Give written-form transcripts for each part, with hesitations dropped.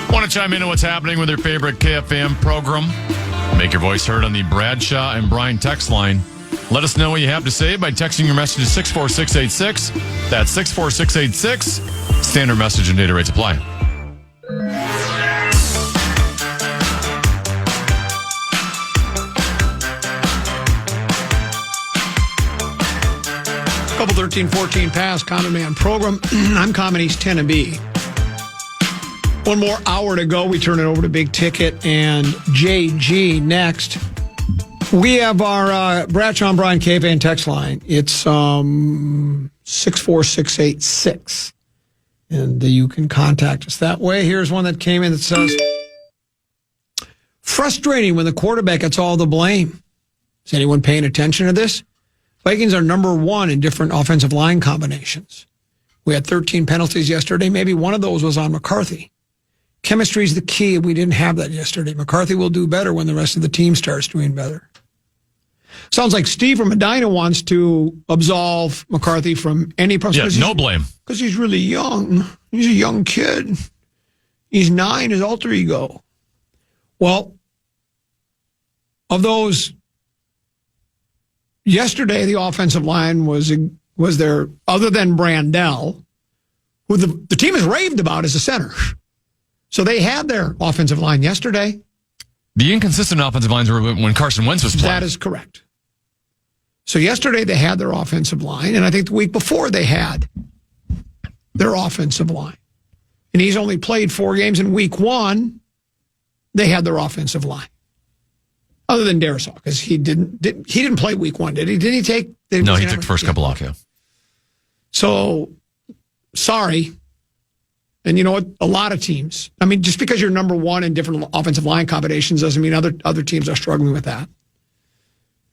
Want to chime into what's happening with your favorite KFAN program? Make your voice heard on the Bradshaw and Bryan text line. Let us know what you have to say by texting your message to 64686. That's 64686. Standard message and data rates apply. Couple 13-14 pass, Common Man program. I'm Common East 10 and B. One more hour to go. We turn it over to Big Ticket and JG next. We have our Bradshaw and Bryan KFAN text line. It's 64686. And you can contact us that way. Here's one that came in that says, frustrating when the quarterback gets all the blame. Is anyone paying attention to this? Vikings are number one in different offensive line combinations. We had 13 penalties yesterday. Maybe one of those was on McCarthy. Chemistry is the key. We didn't have that yesterday. McCarthy will do better when the rest of the team starts doing better. Sounds like Steve from Medina wants to absolve McCarthy from any problem. Yeah, no blame. Because he's really young. He's a young kid. He's 9, his alter ego. Well, of those, yesterday the offensive line was there, other than Brandell, who the team has raved about as a center. So they had their offensive line yesterday. The inconsistent offensive lines were when Carson Wentz was playing. That is correct. So yesterday they had their offensive line, and I think the week before they had their offensive line. And he's only played 4 games. In week 1, they had their offensive line. Other than Darisaw, because he didn't play week 1, did he? Didn't he take? No, he took the first couple off, yeah. So, sorry. And you know what? A lot of teams. I mean, just because you're number 1 in different offensive line combinations doesn't mean other teams are struggling with that.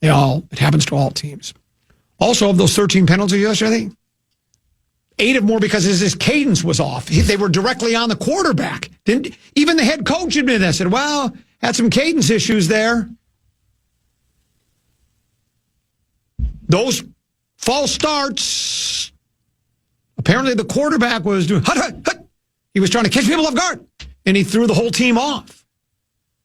It happens to all teams. Also, of those 13 penalties yesterday, 8 of more because his cadence was off. They were directly on the quarterback. Even the head coach admitted that. Said, well, had some cadence issues there. Those false starts, apparently the quarterback was doing, he was trying to catch people off guard, and he threw the whole team off.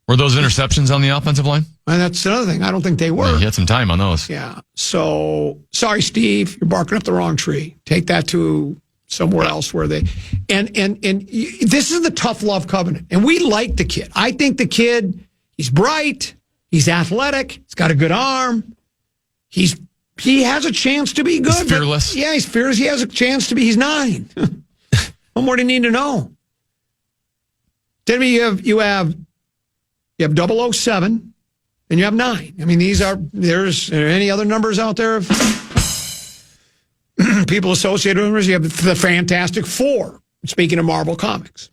Were those interceptions on the offensive line? And that's another thing. I don't think they were. Yeah, he had some time on those. Yeah. So, sorry, Steve, you're barking up the wrong tree. Take that to somewhere else where they... And this is the tough love covenant. And we like the kid. I think the kid, he's bright, he's athletic, he's got a good arm, he has a chance to be good. He's fearless. Yeah, he's fearless. He has a chance to be... He's 9. What more do you need to know? Tell me you have 007 and you have 9. I mean, there's any other numbers out there of people associated with numbers? You have the Fantastic Four, speaking of Marvel Comics.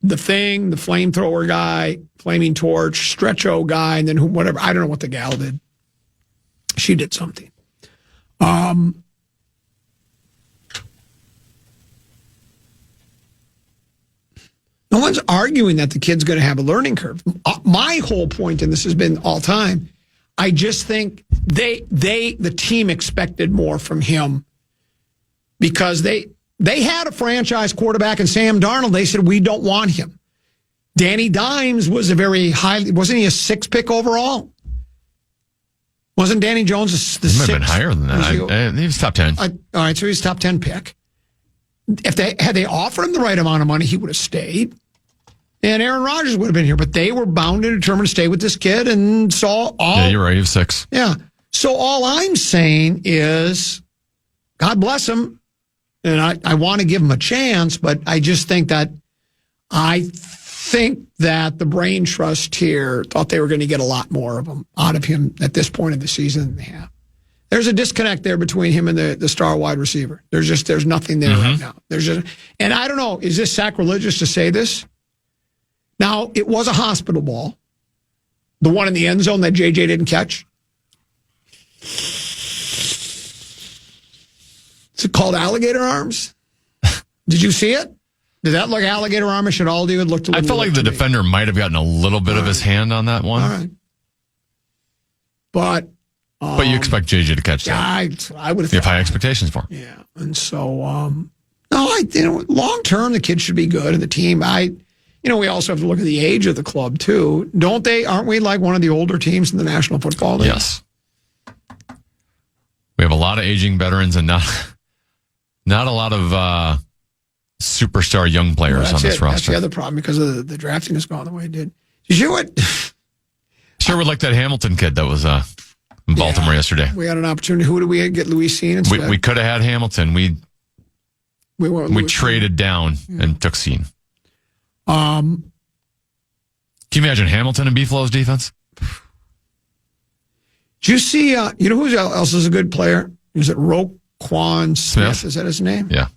The Thing, the flamethrower guy, flaming torch, stretcho guy, and then whatever. I don't know what the gal did. She did something. No one's arguing that the kid's going to have a learning curve. My whole point, and this has been all time, I just think the team expected more from him because they had a franchise quarterback in Sam Darnold. They said, we don't want him. Danny Dimes was wasn't he a 6th pick overall? Wasn't Danny Jones the 6th? He might have been higher than that. He was top 10. All right, so he's top 10 pick. If had they offered him the right amount of money, he would have stayed. And Aaron Rodgers would have been here, but they were bound and determined to stay with this kid and saw all. Yeah, you're right. He was 6. Yeah. So all I'm saying is, God bless him. And I want to give him a chance, but I just think that the brain trust here thought they were going to get a lot more out of him at this point of the season than they have. There's a disconnect there between him and the star wide receiver. There's nothing there right now. And I don't know, is this sacrilegious to say this? Now, it was a hospital ball. The one in the end zone that JJ didn't catch. Is it called alligator arms? Did you see it? Did that look alligator armish at all? It looked. I felt like the defender might have gotten a little bit of his hand on that one. All right, but you expect JJ to catch that? I would have. You have high expectations for him. Yeah, and so No, long term, the kids should be good, and the team. We also have to look at the age of the club too, don't they? Aren't we like one of the older teams in the National Football League? Yes. We have a lot of aging veterans and not a lot of superstar young players on this roster. That's the other problem because of the drafting has gone the way it did. Did you what? Sure would like that Hamilton kid that was in Baltimore yesterday. We had an opportunity. Who did we get? Luis Cine instead? We could have had Hamilton. We traded down and took Cine. Can you imagine Hamilton and Beefalo's defense? Did you see, who else is a good player? Is it Roquan Smith? Is that his name? Yeah.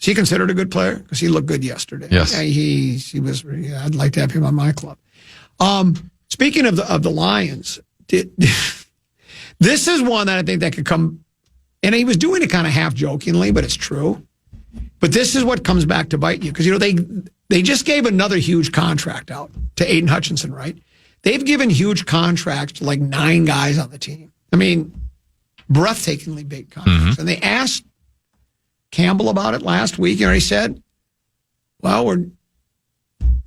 Is he considered a good player? Because he looked good yesterday. Yes. He was. I'd like to have him on my club. Speaking of the Lions, this is one that I think that could come, and he was doing it kind of half jokingly, but it's true. But this is what comes back to bite you because they just gave another huge contract out to Aiden Hutchinson, right? They've given huge contracts to like 9 guys on the team. I mean, breathtakingly big contracts. Mm-hmm. And they asked Campbell about it last week. He said, well, we're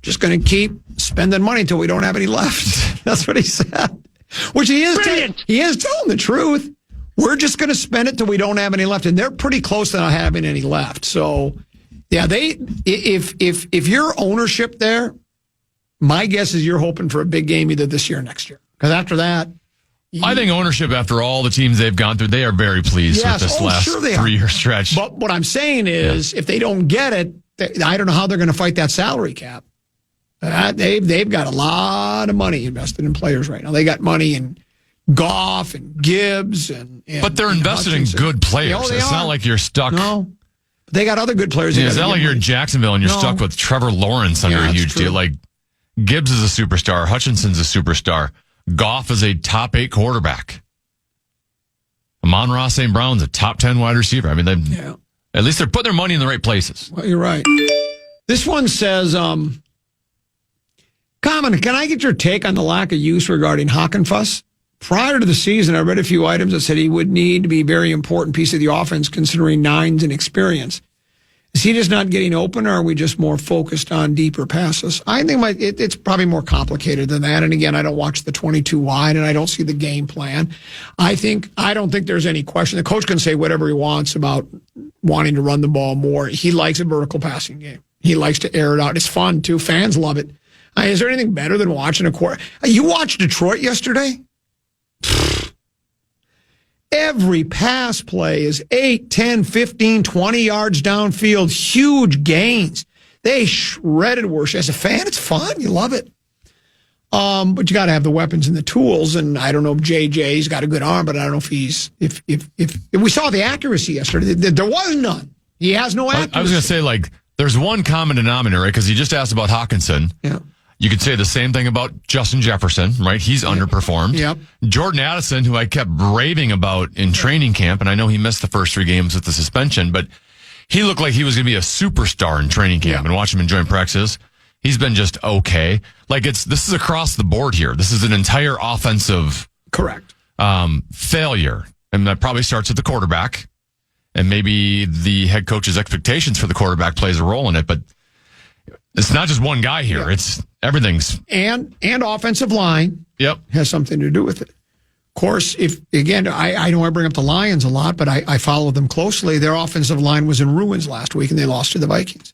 just going to keep spending money until we don't have any left. That's what he said. Which he is telling the truth. We're just going to spend it till we don't have any left. And they're pretty close to not having any left. So, yeah, if you're ownership there, my guess is you're hoping for a big game either this year or next year. Because after that... I think ownership, after all the teams they've gone through, they are very pleased with this last 3-year stretch. But what I'm saying is, if they don't get it, I don't know how they're going to fight that salary cap. They've got a lot of money invested in players right now. They got money in Goff and Gibbs. But they're invested in good players. It's not like you're stuck... No. They got other good players. It's not like you're in Jacksonville and you're stuck with Trevor Lawrence under a huge deal. Like, Gibbs is a superstar. Hutchinson's a superstar. Goff is a top 8 quarterback. Amon-Ra St. Brown's a top 10 wide receiver. I mean, at least they're putting their money in the right places. Well, you're right. This one says, Common, can I get your take on the lack of use regarding Hockenfuss? Prior to the season, I read a few items that said he would need to be a very important piece of the offense considering nines and experience. Is he just not getting open, or are we just more focused on deeper passes? I think it's probably more complicated than that. And again, I don't watch the 22 wide, and I don't see the game plan. I don't think there's any question. The coach can say whatever he wants about wanting to run the ball more. He likes a vertical passing game. He likes to air it out. It's fun, too. Fans love it. Is there anything better than watching a quarter? You watched Detroit yesterday? Every pass play is 8, 10, 15, 20 yards downfield. Huge gains. They shredded worse. As a fan, it's fun. You love it. But you got to have the weapons and the tools. And I don't know if JJ's got a good arm, but I don't know if he's if we saw the accuracy yesterday. There was none. He has no accuracy. I was going to say, there's one common denominator, right? Because you just asked about Hockenson. Yeah. You could say the same thing about Justin Jefferson, right? He's underperformed. Yep. Jordan Addison, who I kept raving about in training camp, and I know he missed the first 3 games with the suspension, but he looked like he was going to be a superstar in training camp, and watch him in joint practices. He's been just okay. This is across the board here. This is an entire offensive failure. And that probably starts at the quarterback, and maybe the head coach's expectations for the quarterback plays a role in it, but it's not just one guy here. It's everything's and offensive line. Yep, has something to do with it. Of course, I know I bring up the Lions a lot, but I follow them closely. Their offensive line was in ruins last week, and they lost to the Vikings.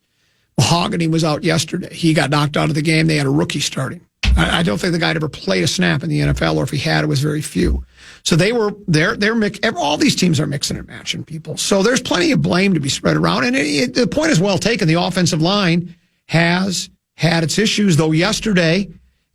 Mahogany was out yesterday. He got knocked out of the game. They had a rookie starting. I don't think the guy had ever played a snap in the NFL, or if he had, it was very few. So they're all these teams are mixing and matching people. So there's plenty of blame to be spread around, and the point is well taken. The offensive line has had its issues, though yesterday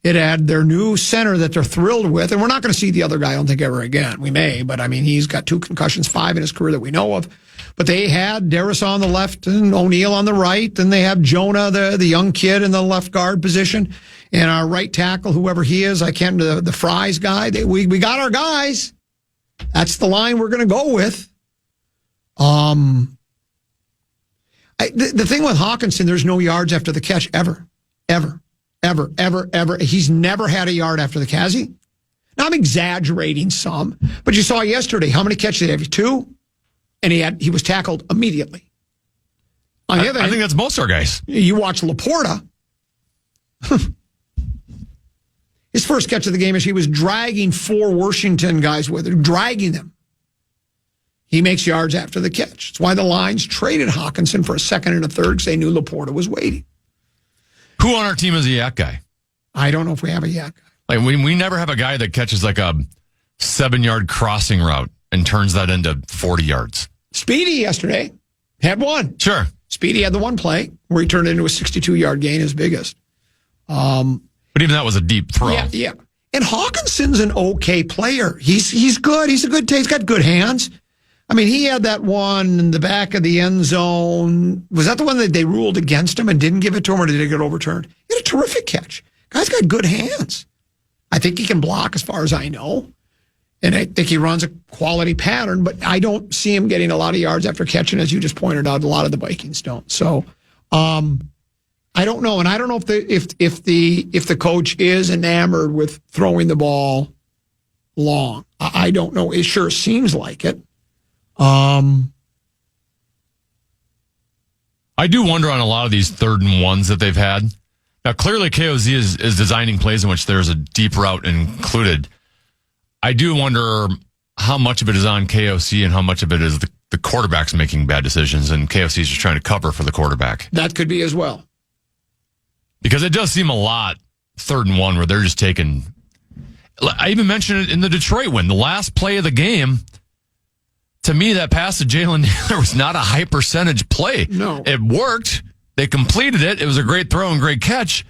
it had their new center that they're thrilled with, and we're not going to see the other guy, I don't think, ever again. We may, but I mean, he's got 2 concussions, 5 in his career that we know of. But they had Darris on the left and O'Neal on the right, and they have Jonah, the young kid, in the left guard position, and our right tackle, whoever he is, I can't remember, the Fries guy. We got our guys. That's the line we're going to go with. The thing with Hockenson, there's no yards after the catch ever. He's never had a yard after the catch, has he? Now, I'm exaggerating some, but you saw yesterday how many catches did he have? 2, and he was tackled immediately. On the other hand, I think that's most of our guys. you watch Laporta. His first catch of the game is he was dragging 4 Washington guys with him, dragging them. He makes yards after the catch. It's why the Lions traded Hawkinson for a second and a third because they knew Laporta was waiting. Who on our team is a yak guy? I don't know if we have a yak guy. Like we never have a guy that catches like a 7-yard crossing route and turns that into 40 yards. Speedy yesterday had one. Sure. Speedy had the one play where he turned it into a 62-yard gain, his biggest. But even that was a deep throw. Yeah. And Hawkinson's an okay player. He's good. He's got good hands. I mean, he had that one in the back of the end zone. Was that the one that they ruled against him and didn't give it to him, or did it get overturned? He had a terrific catch. Guy's got good hands. I think he can block as far as I know. And I think he runs a quality pattern, but I don't see him getting a lot of yards after catching, as you just pointed out. A lot of the Vikings don't. So I don't know. And I don't know if the coach is enamored with throwing the ball long. I don't know. It sure seems like it. I do wonder on a lot of these 3rd and 1s that they've had. Now, clearly KOZ is designing plays in which there's a deep route included. I do wonder how much of it is on KOC and how much of it is the quarterback's making bad decisions and KOC is just trying to cover for the quarterback. That could be as well. Because it does seem a lot 3rd and 1 where they're just taking... I even mentioned it in the Detroit win. The last play of the game... To me, that pass to Jalen Naylor was not a high percentage play. No. It worked. They completed it. It was a great throw and great catch.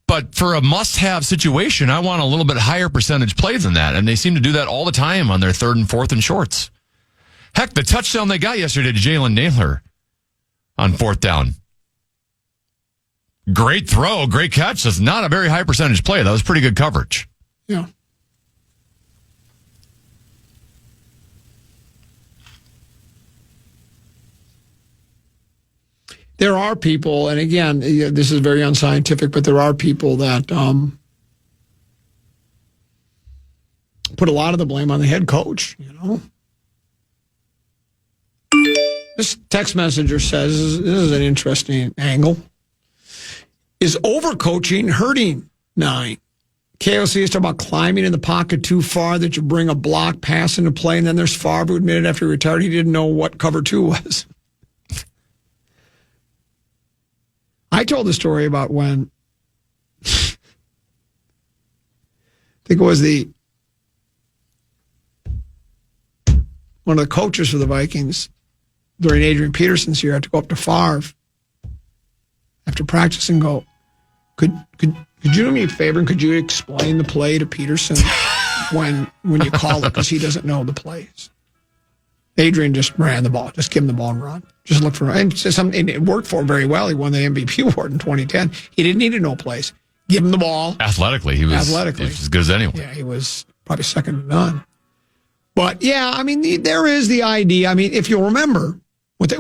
But for a must-have situation, I want a little bit higher percentage play than that. And they seem to do that all the time on their 3rd and 4th and shorts. Heck, the touchdown they got yesterday to Jalen Naylor on 4th down. Great throw, great catch. That's not a very high percentage play. That was pretty good coverage. Yeah. There are people, and again, this is very unscientific, but there are people that put a lot of the blame on the head coach, you know. This text messenger says, this is an interesting angle. Is overcoaching hurting 9? KOC is talking about climbing in the pocket too far that you bring a block pass into play, and then there's Favre who admitted after he retired he didn't know what cover 2 was. I told the story about when I think it was one of the coaches for the Vikings during Adrian Peterson's year had to go up to Favre after practice and go, could you do me a favor and could you explain the play to Peterson when you call it, because he doesn't know the plays. Adrian just ran the ball. Just give him the ball and run. Just look for him. And it worked for him very well. He won the MVP award in 2010. He didn't need to know plays. Give him the ball. Athletically, he was as good as anyone. Yeah, he was probably second to none. But, yeah, I mean, there is the idea. I mean, if you'll remember,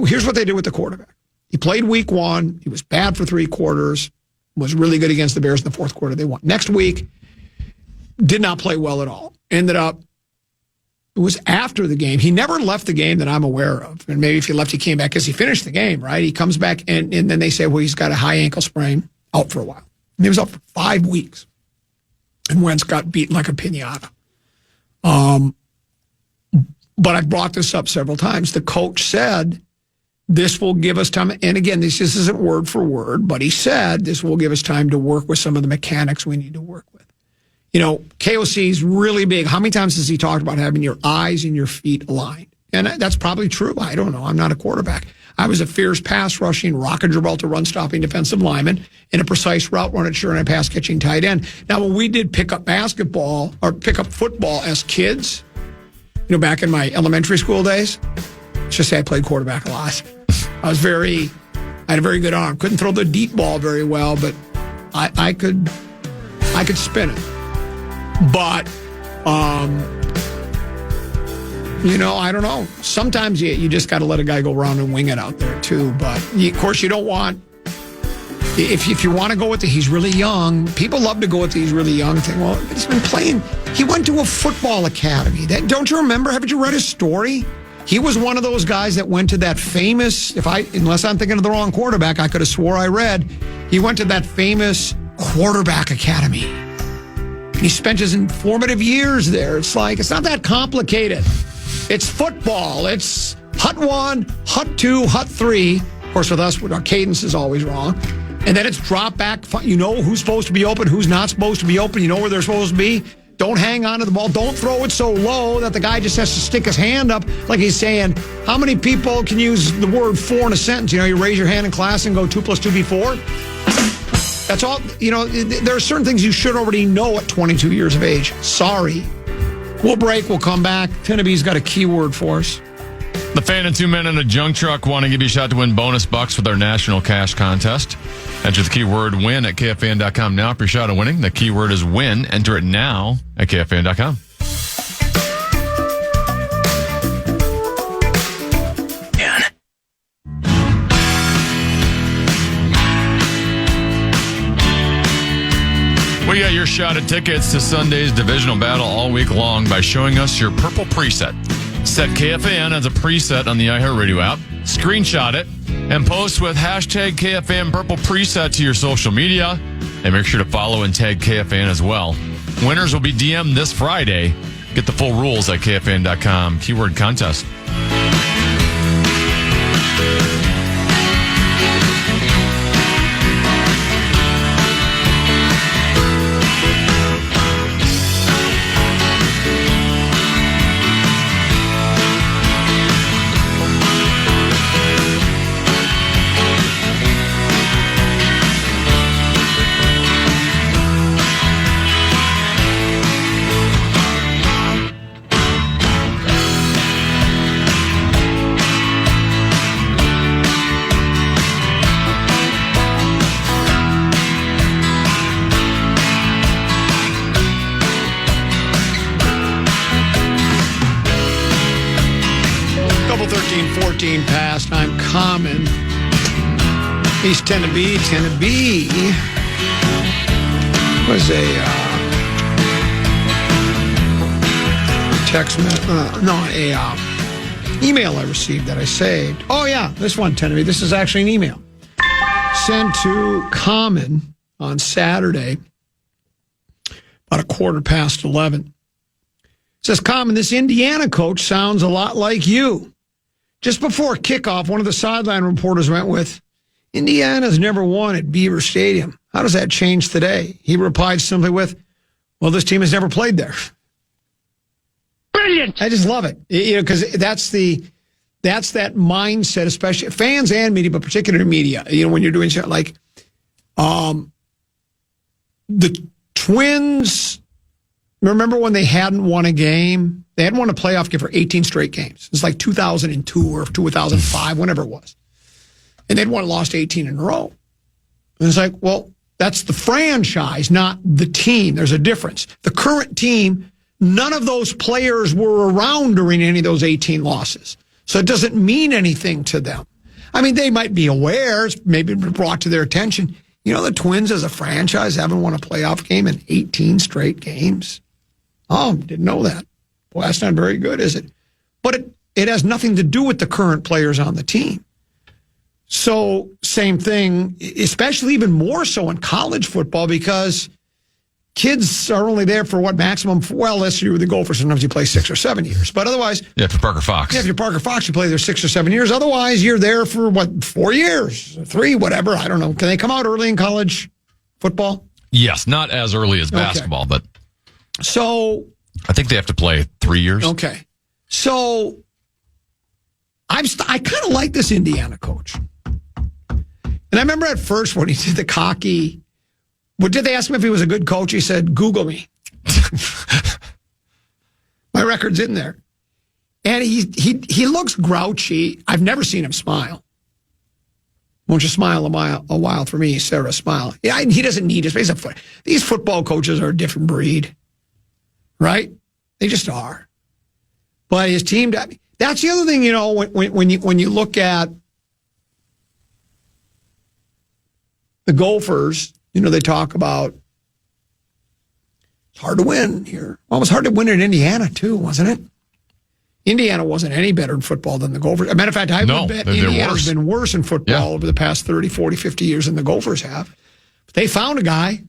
here's what they did with the quarterback. He played week 1. He was bad for 3 quarters. Was really good against the Bears in the 4th quarter. They won. Next week, did not play well at all. Ended up, it was after the game. He never left the game that I'm aware of. And maybe if he left, he came back because he finished the game, right? He comes back, and then they say, well, he's got a high ankle sprain, out for a while. And he was out for 5 weeks. And Wentz got beaten like a piñata. But I've brought this up several times. The coach said, this will give us time. And again, this isn't word for word, but he said this will give us time to work with some of the mechanics we need to work with. You know, KOC is really big. How many times has he talked about having your eyes and your feet aligned? And that's probably true. I don't know. I'm not a quarterback. I was a fierce pass rushing, rocket Gibraltar run stopping defensive lineman and a precise route runner and a pass catching tight end. Now, when we did pick up basketball or pick up football as kids, you know, back in my elementary school days, let's just say I played quarterback a lot. I had a very good arm. Couldn't throw the deep ball very well, but I could spin it. But, you know, I don't know. Sometimes you just got to let a guy go around and wing it out there, too. But, of course, you don't want, if you want to go with he's really young, people love to go with the he's really young thing. Well, he's been playing. He went to a football academy. Don't you remember? Haven't you read his story? He was one of those guys that went to that famous, unless I'm thinking of the wrong quarterback, I could have swore I read, he went to that famous quarterback academy. He spent his formative years there. It's not that complicated. It's football. It's hut 1, hut 2, hut 3. Of course, with us, our cadence is always wrong. And then it's drop back. You know who's supposed to be open, who's not supposed to be open. You know where they're supposed to be. Don't hang on to the ball. Don't throw it so low that the guy just has to stick his hand up like he's saying, how many people can use the word 4 in a sentence? You raise your hand in class and go 2 + 2 = 4. That's all. There are certain things you should already know at 22 years of age. Sorry. We'll break. We'll come back. Tenneby's got a keyword for us. The Fan and 2 Men in a Junk Truck want to give you a shot to win bonus bucks with our national cash contest. Enter the keyword WIN at KFAN.com now for your shot at winning. The keyword is WIN. Enter it now at KFAN.com. We got your shot at tickets to Sunday's divisional battle all week long by showing us your purple preset. Set KFAN as a preset on the iHeartRadio app, screenshot it, and post with hashtag KFAN purple preset to your social media. And make sure to follow and tag KFAN as well. Winners will be DM'd this Friday. Get the full rules at KFAN.com. Keyword contest. Past. I'm Common. He's Tennessee. Was a text email I received that I saved. Oh yeah, this one, Tennessee. This is actually an email sent to Common on Saturday about 11:15. It says, Common, this Indiana coach sounds a lot like you. Just before kickoff, one of the sideline reporters went with, Indiana's never won at Beaver Stadium. How does that change today? He replied simply with, well, this team has never played there. Brilliant. I just love it. Because that's that mindset, especially fans and media, but particularly media. When you're doing shit like the Twins, remember when they hadn't won a game? They hadn't won a playoff game for 18 straight games. It's like 2002 or 2005, whenever it was. And they'd lost 18 in a row. And it's like, well, that's the franchise, not the team. There's a difference. The current team, none of those players were around during any of those 18 losses. So it doesn't mean anything to them. I mean, they might be aware, maybe brought to their attention. The Twins as a franchise haven't won a playoff game in 18 straight games. Oh, didn't know that. Well, that's not very good, is it? But it has nothing to do with the current players on the team. So, same thing, especially even more so in college football, because kids are only there for maximum, unless you're the Gophers, sometimes you play 6 or 7 years. But otherwise... Yeah, if you're Parker Fox. Yeah, if you're Parker Fox, you play there 6 or 7 years. Otherwise, you're there for, 4 years? 3, whatever, I don't know. Can they come out early in college football? Yes, not as early as basketball, but... So... I think they have to play 3 years. Okay. So, I kind of like this Indiana coach. And I remember at first when he did the cocky, did they ask him if he was a good coach? He said, Google me. My record's in there. And he looks grouchy. I've never seen him smile. Won't you smile a while for me, Sarah? Smile. Yeah, he doesn't need it. These football coaches are a different breed. Right? They just are. But his team, that's the other thing, when you look at the Gophers, they talk about it's hard to win here. Well, it was hard to win in Indiana too, wasn't it? Indiana wasn't any better in football than the Gophers. As a matter of fact, I would bet Indiana's been worse in football over the past 30, 40, 50 years than the Gophers have. But they found a guy,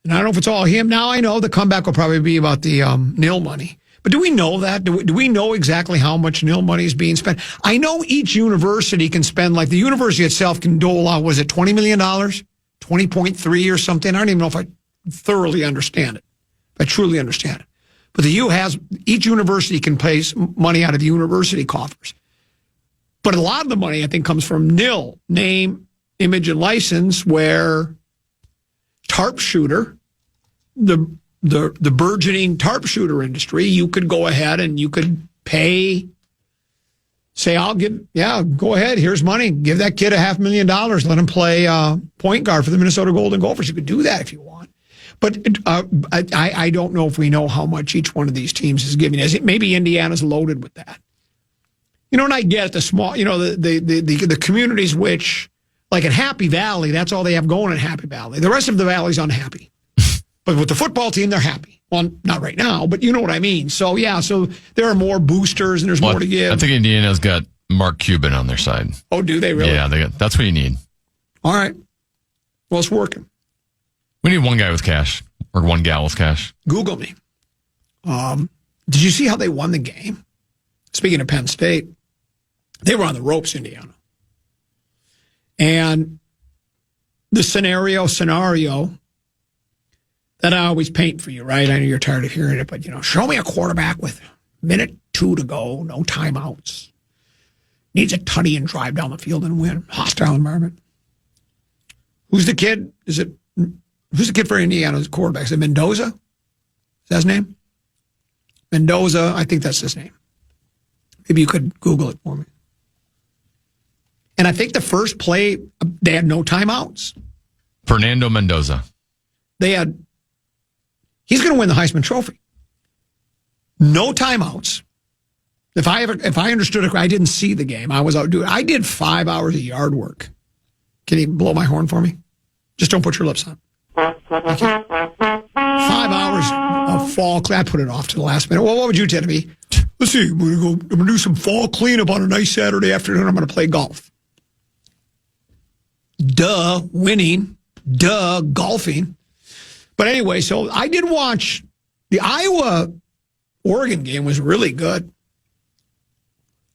and I don't know if it's all him. Now I know the comeback will probably be about the nil money. But do we know that? Do we know exactly how much nil money is being spent? I know each university can spend, like the university itself can dole out, was it $20 million? 20.3 or something? I don't even know if I thoroughly understand it. I truly understand it. But the U has, each university can pay money out of the university coffers. But a lot of the money, I think, comes from nil, name, image, and license, where tarp shooter, the burgeoning tarp shooter industry, you could go ahead and you could pay, say, go ahead, here's money. Give that kid $500,000. Let him play point guard for the Minnesota Golden Gophers. You could do that if you want. But I don't know if we know how much each one of these teams is giving. Maybe Indiana's loaded with that. You know, and I get the small, the communities which, like in Happy Valley, that's all they have going in Happy Valley. The rest of the valley's unhappy. But with the football team, they're happy. Well, not right now, but you know what I mean. So, so there are more boosters and there's more to give. I think Indiana's got Mark Cuban on their side. Oh, do they really? Yeah, that's what you need. All right. Well, it's working. We need one guy with cash, or one gal with cash. Google me. Did you see how they won the game? Speaking of Penn State, they were on the ropes, Indiana. And the scenario that I always paint for you, right? I know you're tired of hearing it, but, show me a quarterback with minute 2 to go, no timeouts. Needs a tutty and drive down the field and win. Hostile environment. Who's the kid? Who's the kid for Indiana's quarterback? Is it Mendoza? Is that his name? Mendoza, I think that's his name. Maybe you could Google it for me. And I think the first play, they had no timeouts. Fernando Mendoza. He's going to win the Heisman Trophy. No timeouts. If I understood it, I didn't see the game. I was out doing. I did 5 hours of yard work. Can you blow my horn for me? Just don't put your lips on. 5 hours of fall. I put it off to the last minute. Well, what would you tell me? Let's see. I'm going to do some fall cleanup on a nice Saturday afternoon. I'm going to play golf. Duh, winning. Duh, golfing. But anyway, so I did watch the Iowa-Oregon game. Was really good.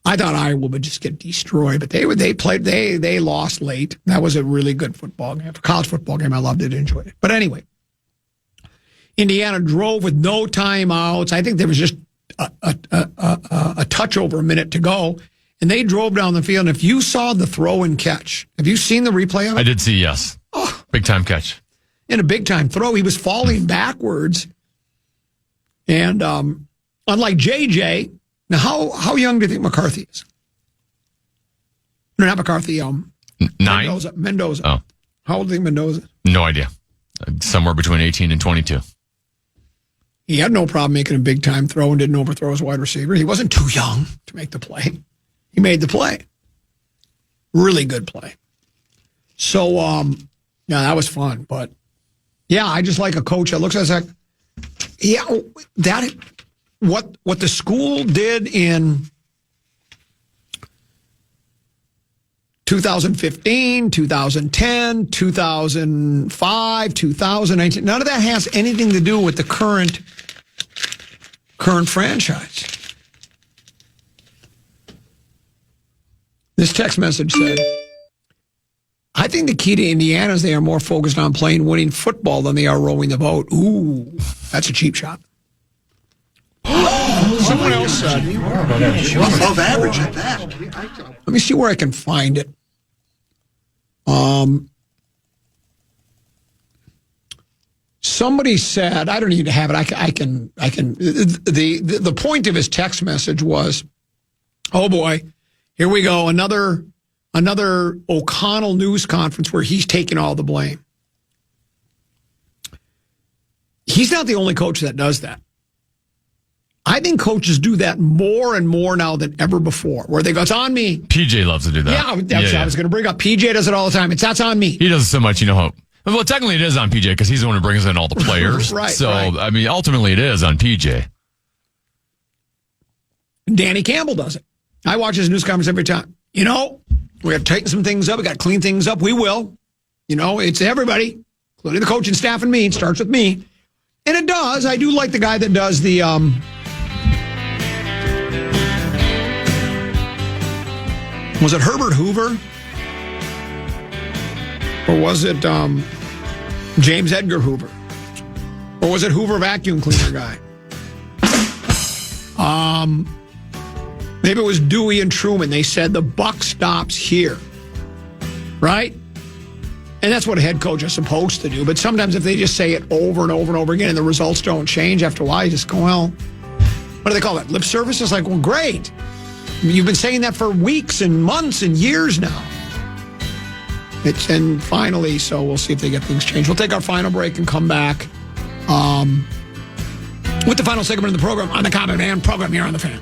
I thought Iowa would just get destroyed, but they lost late. That was a really good football game. For college football game, I loved it, enjoyed it. But anyway, Indiana drove with no timeouts. I think there was just a touch over a minute to go, and they drove down the field. And if you saw the throw and catch, have you seen the replay of it? I did see, yes. Oh. Big time catch. In a big time throw, he was falling backwards. And unlike JJ, now how young do you think McCarthy is? No, not McCarthy. 9? Mendoza. Oh. How old do you think Mendoza is? No idea. Somewhere between 18 and 22. He had no problem making a big time throw and didn't overthrow his wide receiver. He wasn't too young to make the play. He made the play. Really good play. So, yeah, that was fun. But, yeah, I just like a coach that looks at us like, yeah, what the school did in 2015, 2010, 2005, 2019, none of that has anything to do with the current franchise. This text message said, I think the key to Indiana is they are more focused on playing winning football than they are rowing the boat. Ooh, that's a cheap shot. Someone else said, above average at that. Let me see where I can find it. Somebody said, I don't need to have it. I can. The point of his text message was, oh boy, here we go, another O'Connell news conference where he's taking all the blame. He's not the only coach that does that. I think coaches do that more and more now than ever before, where they go, it's on me. PJ loves to do that. Yeah, that's what I was going to bring up. PJ does it all the time. That's on me. He does it so much, Well, technically it is on PJ because he's the one who brings in all the players. Right. So, right. I mean, ultimately it is on PJ. Danny Campbell does it. I watch his news conference every time. We got to tighten some things up. We got to clean things up. We will. It's everybody, including the coaching staff and me. It starts with me. And it does. I do like the guy that does the... was it Herbert Hoover? Or was it James Edgar Hoover? Or was it Hoover vacuum cleaner guy? Maybe it was Dewey and Truman. They said the buck stops here. Right? And that's what a head coach is supposed to do. But sometimes if they just say it over and over and over again and the results don't change after a while, you just go, well, what do they call that? Lip service? It's like, well, great. You've been saying that for weeks and months and years now. And finally, so we'll see if they get things changed. We'll take our final break and come back with the final segment of the program on the Common Man program here on The Fan.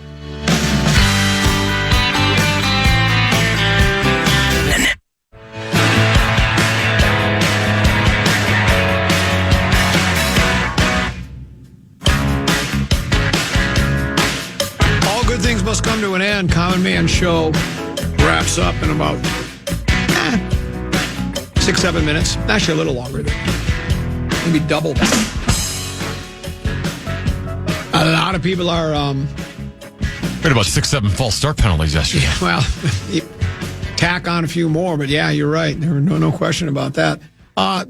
All good things must come to an end. Common Man Show wraps up in about 6-7 minutes. Actually, a little longer than maybe double that. A lot of people are... We had about 6-7 false start penalties yesterday. Yeah, well, tack on a few more, but yeah, you're right. There were no question about that. A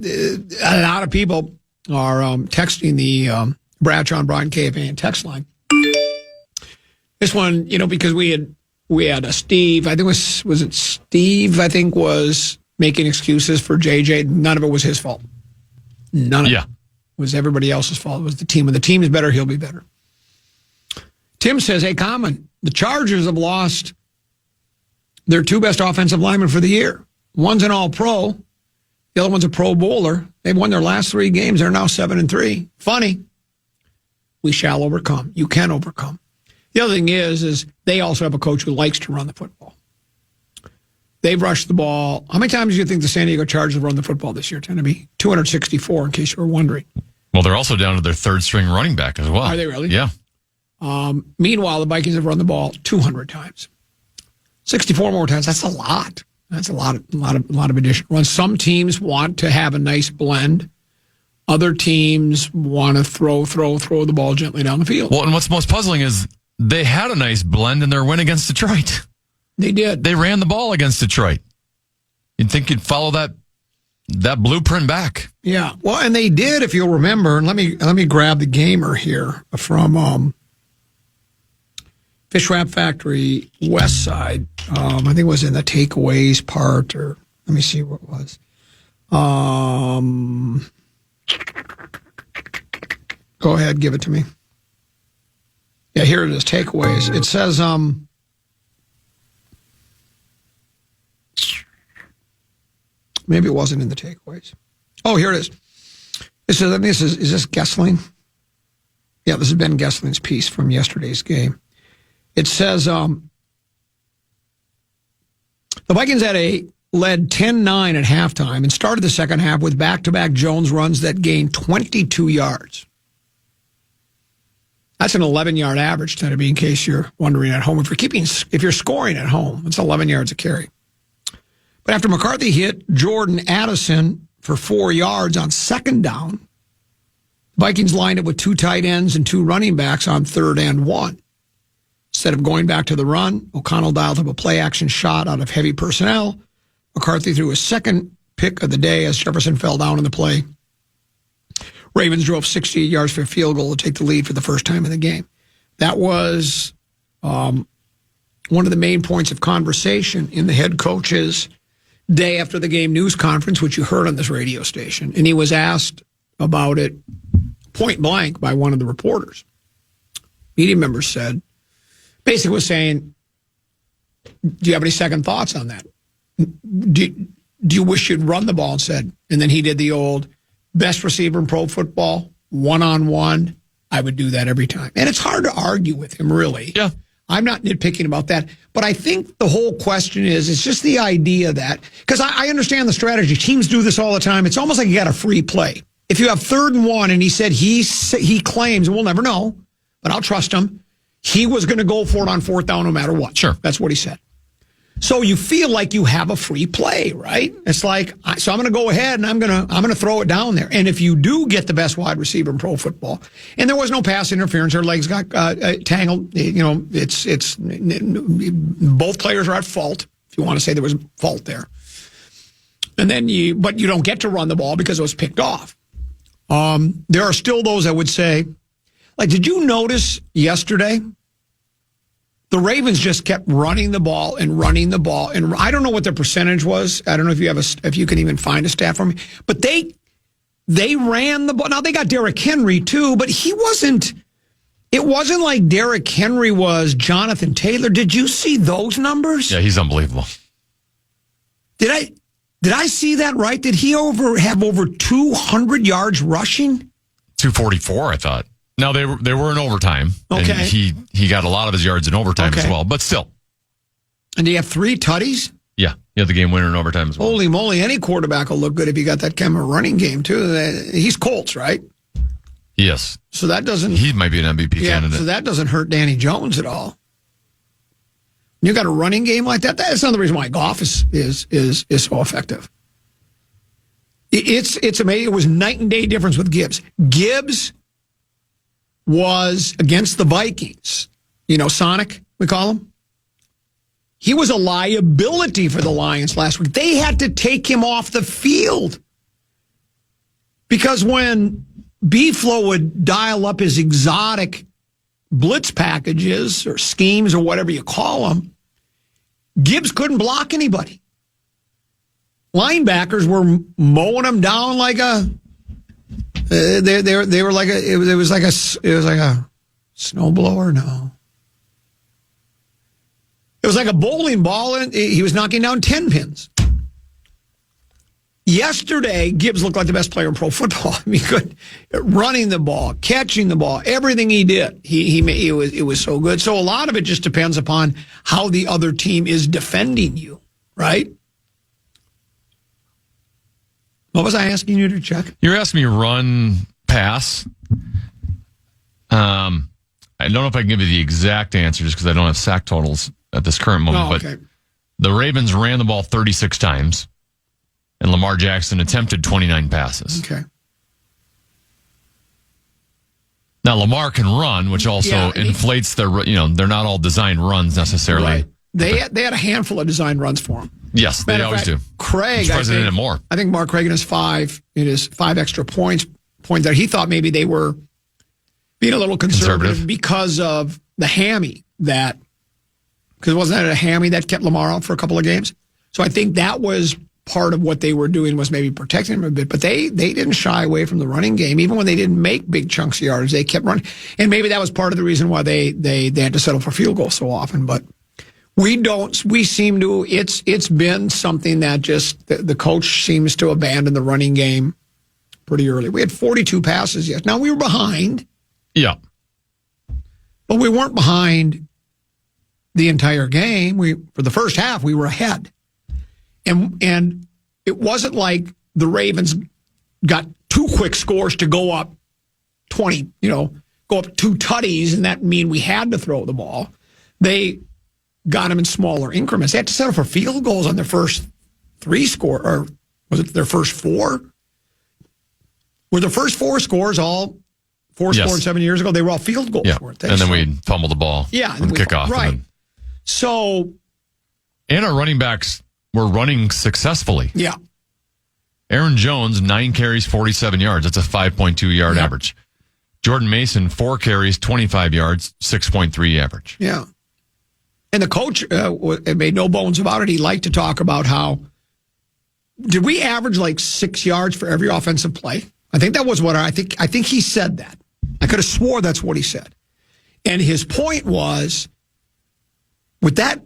lot of people are texting the Bradshaw and Brian KFAN text line. This one, because we had a Steve. I think was it Steve? I think was making excuses for JJ. None of it was his fault. None of it was everybody else's fault. It was the team. When the team is better, he'll be better. Tim says, hey, Common, the Chargers have lost their two best offensive linemen for the year. One's an all-pro. The other one's a pro bowler. They've won their last 3 games. They're now 7-3. Funny. We shall overcome. You can overcome. The other thing is they also have a coach who likes to run the football. They've rushed the ball. How many times do you think the San Diego Chargers have run the football this year? Tend to be 264, in case you were wondering. Well, they're also down to their third-string running back as well. Are they really? Yeah. Meanwhile, the Vikings have run the ball 200 times. 64 more times. That's a lot. That's a lot of additional runs. Some teams want to have a nice blend. Other teams want to throw the ball gently down the field. Well, and what's most puzzling is they had a nice blend in their win against Detroit. They did. They ran the ball against Detroit. You'd think you'd follow that blueprint back. Yeah. Well, and they did, if you'll remember. And let me grab the gamer here from Fish Wrap Factory West Side. I think it was in the takeaways part, or let me see what it was. Go ahead, give it to me. Yeah, here it is, takeaways. It says, maybe it wasn't in the takeaways. Oh, here it is. It says, I think is this Gessling? Yeah, this is Ben Gessling's piece from yesterday's game. It says, the Vikings led 10-9 at halftime and started the second half with back-to-back Jones runs that gained 22 yards. That's an 11-yard average, to be, in case you're wondering at home. If you're scoring at home, it's 11 yards a carry. But after McCarthy hit Jordan Addison for 4 yards on second down, the Vikings lined up with 2 tight ends and 2 running backs on 3rd and 1. Instead of going back to the run, O'Connell dialed up a play-action shot out of heavy personnel. McCarthy threw his second pick of the day as Jefferson fell down in the play. Ravens drove 68 yards for a field goal to take the lead for the first time in the game. That was one of the main points of conversation in the head coach's day after the game news conference, which you heard on this radio station. And he was asked about it point blank by one of the reporters. Media members said, basically was saying, do you have any second thoughts on that? Do you wish you'd run the ball and then he did the old best receiver in pro football, one-on-one. I would do that every time. And it's hard to argue with him, really. Yeah. I'm not nitpicking about that. But I think the whole question it's just the idea that, because I understand the strategy. Teams do this all the time. It's almost like you got a free play. If you have 3rd and 1 and he said he claims, and we'll never know, but I'll trust him. He was going to go for it on fourth down no matter what. Sure. That's what he said. So you feel like you have a free play, right? It's like, so I'm going to go ahead and I'm going to throw it down there. And if you do get the best wide receiver in pro football, and there was no pass interference, their legs got tangled, it's both players are at fault. If you want to say there was fault there, and then but you don't get to run the ball because it was picked off. There are still those that would say, like, did you notice yesterday? The Ravens just kept running the ball and running the ball, and I don't know what their percentage was. I don't know if you can even find a stat for me, but they ran the ball. Now they got Derrick Henry too, but he wasn't. It wasn't like Derrick Henry was Jonathan Taylor. Did you see those numbers? Yeah, he's unbelievable. Did I see that right? Did he have over 200 yards rushing? 244, I thought. No, they were in overtime. Okay. And he got a lot of his yards in overtime as well, but still. And do you have 3 tutties? Yeah, he had the game winner in overtime as well. Holy moly, any quarterback will look good if you got that kind of running game, too. He's Colts, right? Yes. So that doesn't... He might be an MVP candidate. So that doesn't hurt Danny Jones at all. You got a running game like that? That's another reason why Goff is so effective. It's amazing. It was night and day difference with Gibbs. Gibbs was against the Vikings. Sonic, we call him. He was a liability for the Lions last week. They had to take him off the field because when B-Flow would dial up his exotic blitz packages or schemes or whatever you call them, Gibbs couldn't block anybody. Linebackers were mowing him down like a... They were like it was like a snowblower. No, it was like a bowling ball, and he was knocking down 10 pins. Yesterday, Gibbs looked like the best player in pro football. I mean, running the ball, catching the ball, everything he did, it was so good. So a lot of it just depends upon how the other team is defending you, right? What was I asking you to check? You're asking me run, pass. I don't know if I can give you the exact answer just because I don't have sack totals at this current moment. Okay. But the Ravens ran the ball 36 times, and Lamar Jackson attempted 29 passes. Okay. Now, Lamar can run, which also inflates their, they're not all designed runs necessarily. Right. They had a handful of design runs for him. Yes, they always do. Craig, I think Mark Reagan has 5 extra points there. He thought maybe they were being a little conservative because of the hammy because wasn't that a hammy that kept Lamar out for a couple of games? So I think that was part of what they were doing was maybe protecting him a bit, but they didn't shy away from the running game. Even when they didn't make big chunks of yards, they kept running. And maybe that was part of the reason why they had to settle for field goals so often, but we seem to, it's been something that just, the coach seems to abandon the running game pretty early. We had 42 passes yesterday. Now, we were behind. Yeah. But we weren't behind the entire game. For the first half, we were ahead. And it wasn't like the Ravens got 2 quick scores to go up 20, go up 2 tutties, and that mean we had to throw the ball. They got them in smaller increments. They had to settle for field goals on their first 3 score, or was it their first 4? Were the first 4 scores all 4 scored 7 years ago? They were all field goals, weren't they? And then we fumbled the ball on kickoff. Right. And our running backs were running successfully. Yeah. Aaron Jones, 9 carries, 47 yards. That's a 5.2 yard average. Jordan Mason, 4 carries, 25 yards, 6.3 average. Yeah. And the coach made no bones about it. He liked to talk about how, did we average like 6 yards for every offensive play? I think that was what I think he said that. I could have swore that's what he said. And his point was, with that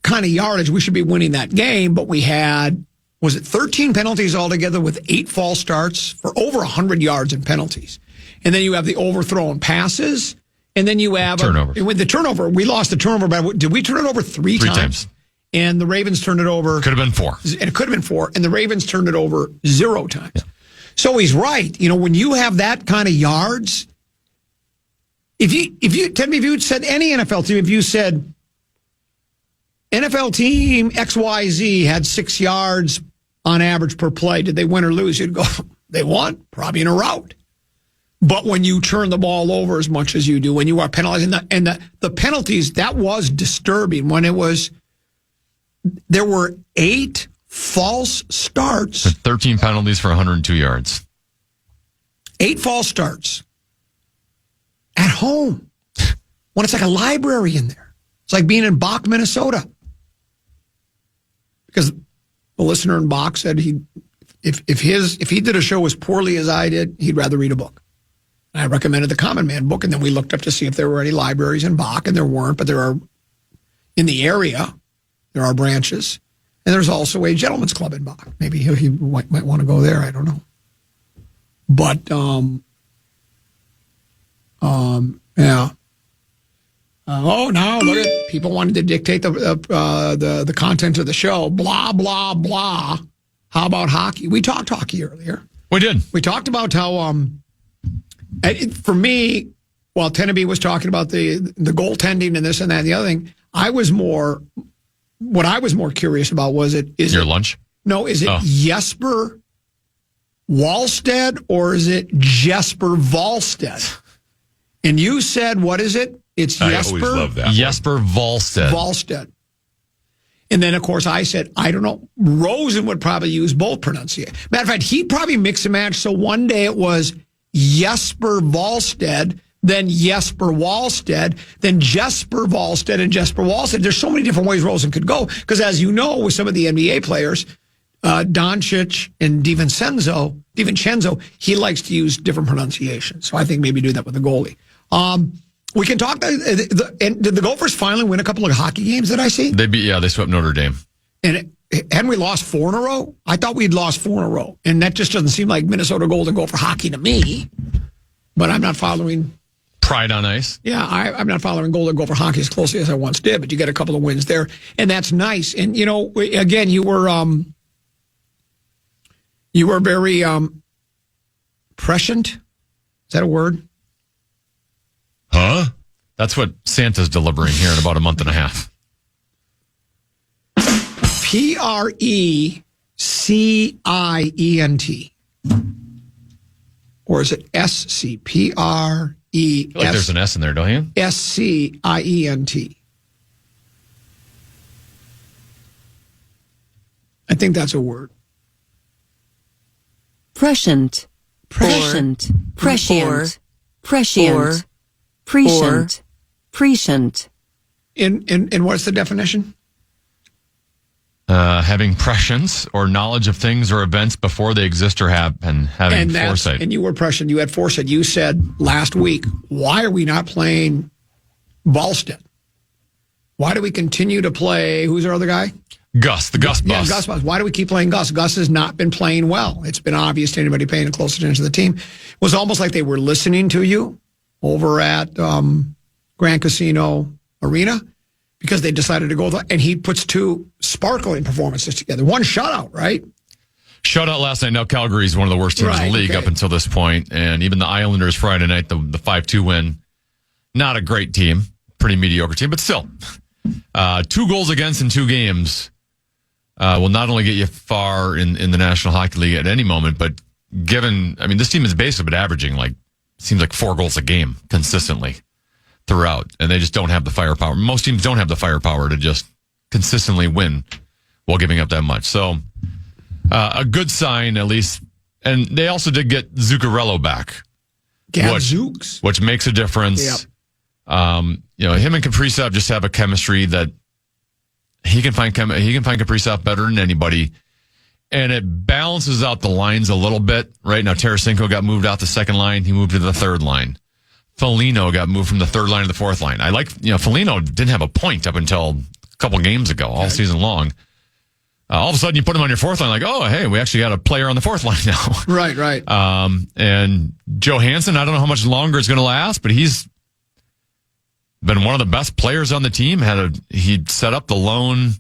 kind of yardage, we should be winning that game, but we had, was it 13 penalties altogether with 8 false starts for over 100 yards in penalties. And then you have the overthrown passes. And then you have with the turnover. We lost the turnover, but did we turn it over 3 times? 3 times. And the Ravens turned it over. Could have been 4. And it could have been 4. And the Ravens turned it over 0 times. Yeah. So he's right. When you have that kind of yards, If you said any NFL team, if you said NFL team XYZ had 6 yards on average per play, did they win or lose? You'd go, they won, probably in a rout. But when you turn the ball over as much as you do, when you are penalizing the penalties, that was disturbing. When there were 8 false starts. 13 penalties for 102 yards. 8 false starts at home. When it's like a library in there. It's like being in Bach, Minnesota. Because the listener in Bach said if he did a show as poorly as I did, he'd rather read a book. And I recommended the Common Man book, and then we looked up to see if there were any libraries in Bach, and there weren't, but there are in the area. There are branches, and there's also a gentleman's club in Bach. Maybe he might want to go there. I don't know, but yeah. Now look at people wanted to dictate the content of the show. Blah blah blah. How about hockey? We talked hockey earlier. We did. We talked about how for me, while Teneby was talking about the goaltending and this and that and the other thing, what I was more curious about was your lunch? No, is it Jesper Wallstead or is it Jesper Wallstead? And you said, what is it? It's Jesper. I always love that. Jesper Wallstead. Wallstead. And then, of course, I said, I don't know. Rosen would probably use both pronunciations. Matter of fact, he'd probably mix and match. So one day it was Jesper Wallstead, then Jesper Wallstead, then Jesper Wallstead and Jesper Wallstead. There's so many different ways Rosen could go. Because as you know, with some of the NBA players, Doncic and DiVincenzo, he likes to use different pronunciations. So I think maybe do that with the goalie. We can talk. And did the Gophers finally win a couple of hockey games that I see? They swept Notre Dame. And hadn't we lost 4 in a row? I thought we'd lost 4 in a row. And that just doesn't seem like Minnesota Golden Gopher hockey to me. But I'm not following. Pride on ice. Yeah, I'm not following Golden Gopher hockey as closely as I once did. But you get a couple of wins there. And that's nice. And, again, you were very prescient. Is that a word? Huh? That's what Santa's delivering here in about a month and a half. Prescient. Or is it SC? Prent. I feel like there's an S in there, don't you? Scient. I think that's a word. Prescient. Prescient. Prescient. Prescient. Prescient. Prescient. And what's the definition? Having prescience or knowledge of things or events before they exist or happen, having foresight. And you were prescient. You had foresight. You said last week, why are we not playing Wallstead? Why do we continue to play, who's our other guy? Gus, the Gus Bus. Yeah, Gus Bus. Why do we keep playing Gus? Gus has not been playing well. It's been obvious to anybody paying close attention to the team. It was almost like they were listening to you over at Grand Casino Arena because they decided to go. And he puts 2 sparkling performances together. 1 shutout, right? Shutout last night. Now Calgary's one of the worst teams in the league up until this point. And even the Islanders Friday night, the 5-2 win. Not a great team. Pretty mediocre team, but still. 2 goals against in 2 games will not only get you far in the National Hockey League at any moment, but this team has basically been averaging seems like 4 goals a game consistently throughout, and they just don't have the firepower. Most teams don't have the firepower to just consistently win while giving up that much. So a good sign, at least. And they also did get Zuccarello back, which makes a difference. Yep. Him and Kaprizov just have a chemistry that he can find Kaprizov better than anybody. And it balances out the lines a little bit. Right now, Tarasenko got moved out the second line. He moved to the third line. Foligno got moved from the third line to the fourth line. Foligno didn't have a point up until a couple games ago, all season long. All of a sudden, you put him on your fourth line, like, oh, hey, we actually got a player on the fourth line now. Right. And Johansson, I don't know how much longer it's going to last, but he's been one of the best players on the team. He set up the lone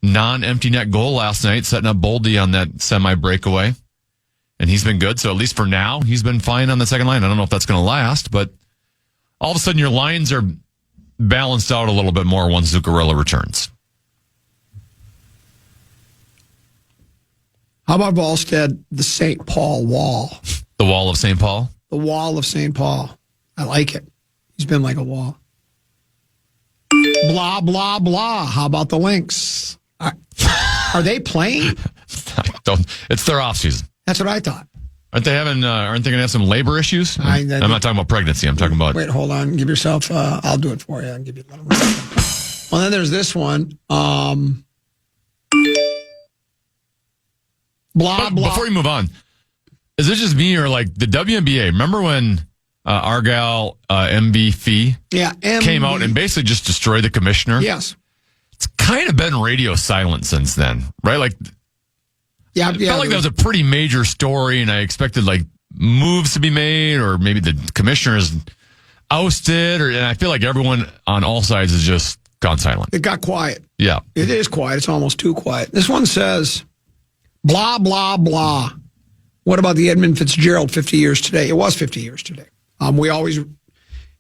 non-empty net goal last night, setting up Boldy on that semi-breakaway. And he's been good. So at least for now, he's been fine on the second line. I don't know if that's going to last, but all of a sudden your lines are balanced out a little bit more once Zuccarello returns. How about Volstead, the St. Paul Wall? The Wall of St. Paul? The Wall of St. Paul. I like it. He's been like a wall. Blah, blah, blah. How about the Lynx? Are they playing? It's their off season. That's what I thought. Aren't they going to have some labor issues? I'm not talking about pregnancy. I'm talking about. Wait, hold on. Give yourself. I'll do it for you. I'll give you a little. Well, then there's this one. Blah, blah. Before you move on, is it just me or like the WNBA? Remember when Argyle MB Fee came out and basically just destroyed the commissioner? Yes. It's kind of been radio silent since then, right? Like, I felt like that was a pretty major story, and I expected like moves to be made, or maybe the commissioner's ousted, and I feel like everyone on all sides has just gone silent. It got quiet. Yeah. It is quiet. It's almost too quiet. This one says, blah, blah, blah. What about the Edmund Fitzgerald 50 years today? It was 50 years today. We always,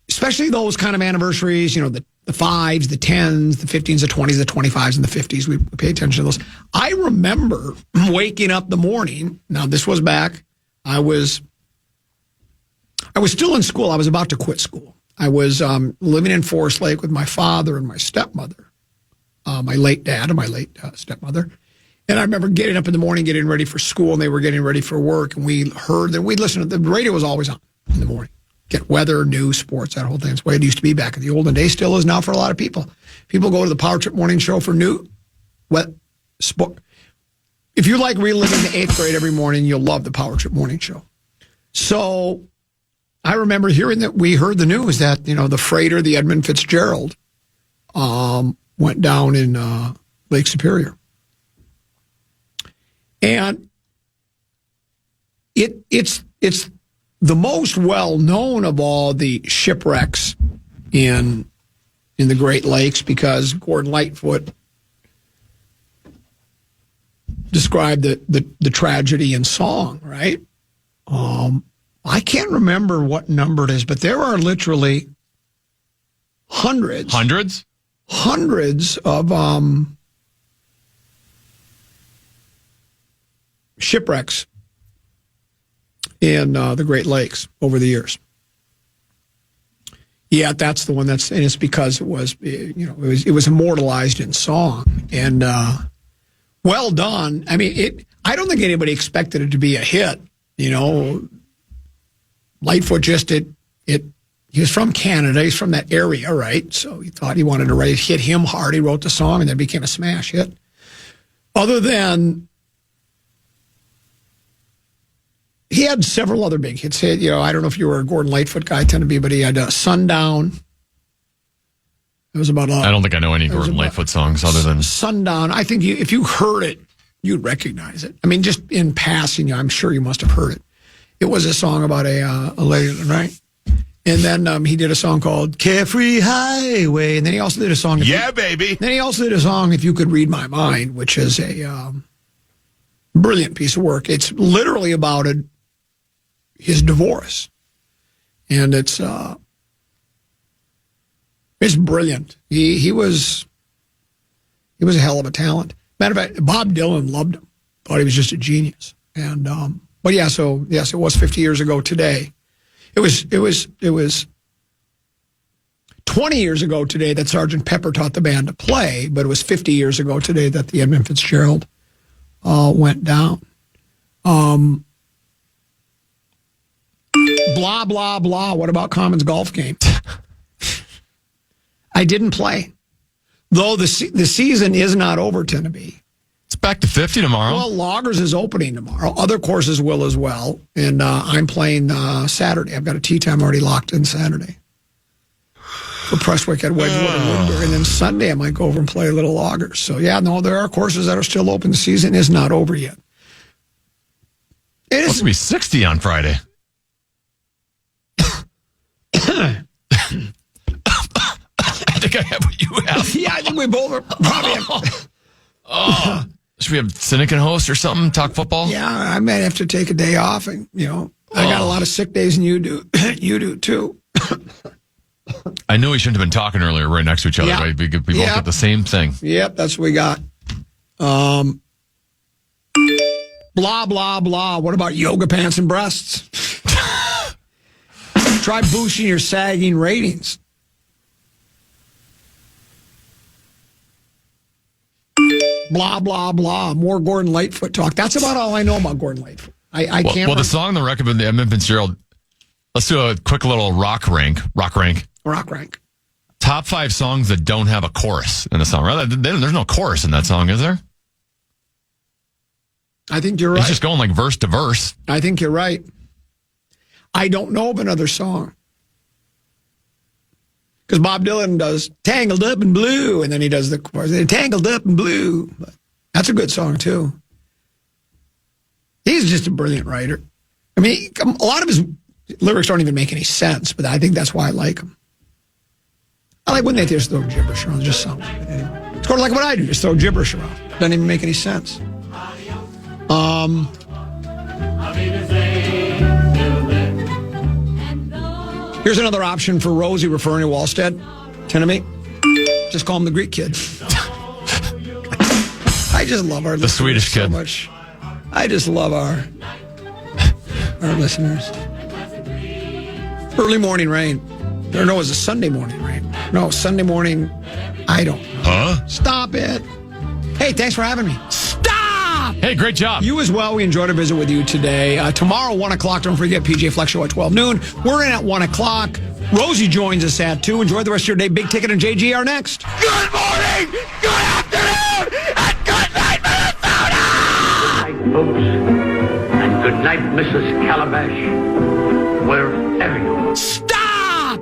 especially those kind of anniversaries, the 5s, the 10s, the 15s, the 20s, the 25s, and the 50s. We pay attention to those. I remember waking up the morning. Now, this was back. I was still in school. I was about to quit school. I was living in Forest Lake with my father and my stepmother, my late dad and my late stepmother. And I remember getting up in the morning, getting ready for school, and they were getting ready for work. And we heard that we'd listen to the radio was always on in the morning. Get weather, news, sports, that whole thing. It's the way it used to be back in the olden days. Still is now for a lot of people. People go to the Power Trip Morning Show for sport. If you like reliving the 8th grade every morning, you'll love the Power Trip Morning Show. So I remember hearing that we heard the news that, the freighter, the Edmund Fitzgerald, went down in Lake Superior. And it's the most well-known of all the shipwrecks in the Great Lakes, because Gordon Lightfoot described the tragedy in song, right? I can't remember what number it is, but there are literally hundreds of shipwrecks in the Great Lakes over the years. Yeah, that's the one. And it's because it was immortalized in song, and well done. I mean, I don't think anybody expected it to be a hit. Lightfoot he was from Canada. He's from that area, right? So he thought he wanted to hit him hard. He wrote the song, and then it became a smash hit. Other than, he had several other big hits. I don't know if you were a Gordon Lightfoot guy, I tend to be, but he had Sundown. It was about. I don't think I know any Gordon Lightfoot songs other than Sundown. I think if you heard it, you'd recognize it. I mean, just in passing, I'm sure you must have heard it. It was a song about a lady, right? And then he did a song called Carefree Highway. And then he also did a song. Baby. Then he also did a song, If You Could Read My Mind, which is a brilliant piece of work. It's literally about his divorce. And it's brilliant. He was a hell of a talent. Matter of fact, Bob Dylan loved him. Thought he was just a genius. And but yes, it was 50 years ago today. It was 20 years ago today that Sgt. Pepper taught the band to play, but it was 50 years ago today that the Edmund Fitzgerald went down. Blah, blah, blah. What about Commons golf game? I didn't play. Though the season is not over, Tennessee. It's back to 50 tomorrow. Well, Loggers is opening tomorrow. Other courses will as well. And I'm playing Saturday. I've got a tee time already locked in Saturday for Prestwick at Wedgwood and Woodbury. And then Sunday I might go over and play a little Loggers. So, there are courses that are still open. The season is not over yet. It's supposed to be 60 on Friday. I think I have what you have. Yeah, I think we both are probably should we have Cynic and host or something? Talk football? Yeah, I might have to take a day off. And, I got a lot of sick days, and you do. You do, too. I knew we shouldn't have been talking earlier right next to each other. Yeah. Right? We both Yeah. got the same thing. Yep, that's what we got. Blah, blah, blah. What about yoga pants and breasts? Try boosting your sagging ratings. Blah, blah, blah. More Gordon Lightfoot talk. That's about all I know about Gordon Lightfoot. I can't. Well, the song, the record, the Edmund Fitzgerald. Let's do a quick little rock rank. Rock rank. Top 5 songs that don't have a chorus in the song. Right? There's no chorus in that song, is there? I think you're right. It's just going like verse to verse. I think you're right. I don't know of another song. Because Bob Dylan does Tangled Up in Blue, and then he does the chorus, Tangled Up in Blue. But that's a good song, too. He's just a brilliant writer. I mean, a lot of his lyrics don't even make any sense, but I think that's why I like him. I like when they just throw gibberish around. It just sounds good. Anyway, it's kind of like what I do, just throw gibberish around. Doesn't even make any sense. Here's another option for Rosie referring to Wallstead. Me. Just call him the Greek kid. I just love our listeners Swedish kid. so much. I just love our listeners. Early morning rain. Or no, it was a Sunday morning rain. No, Sunday morning, I don't know. Huh? Stop it. Hey, thanks for having me. Stop! Hey, great job. You as well. We enjoyed our visit with you today. Tomorrow, 1 o'clock, don't forget PJ Flex Show at 12 noon. We're in at 1 o'clock. Rosie joins us at 2. Enjoy the rest of your day. Big Ticket and JG are next. Good morning, good afternoon, and good night, Minnesota! Good night, folks, and good night, Mrs. Calabash, wherever you are. Stop!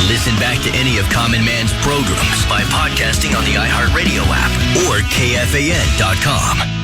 Listen back to any of Common Man's programs by podcasting on the iHeartRadio app or KFAN.com.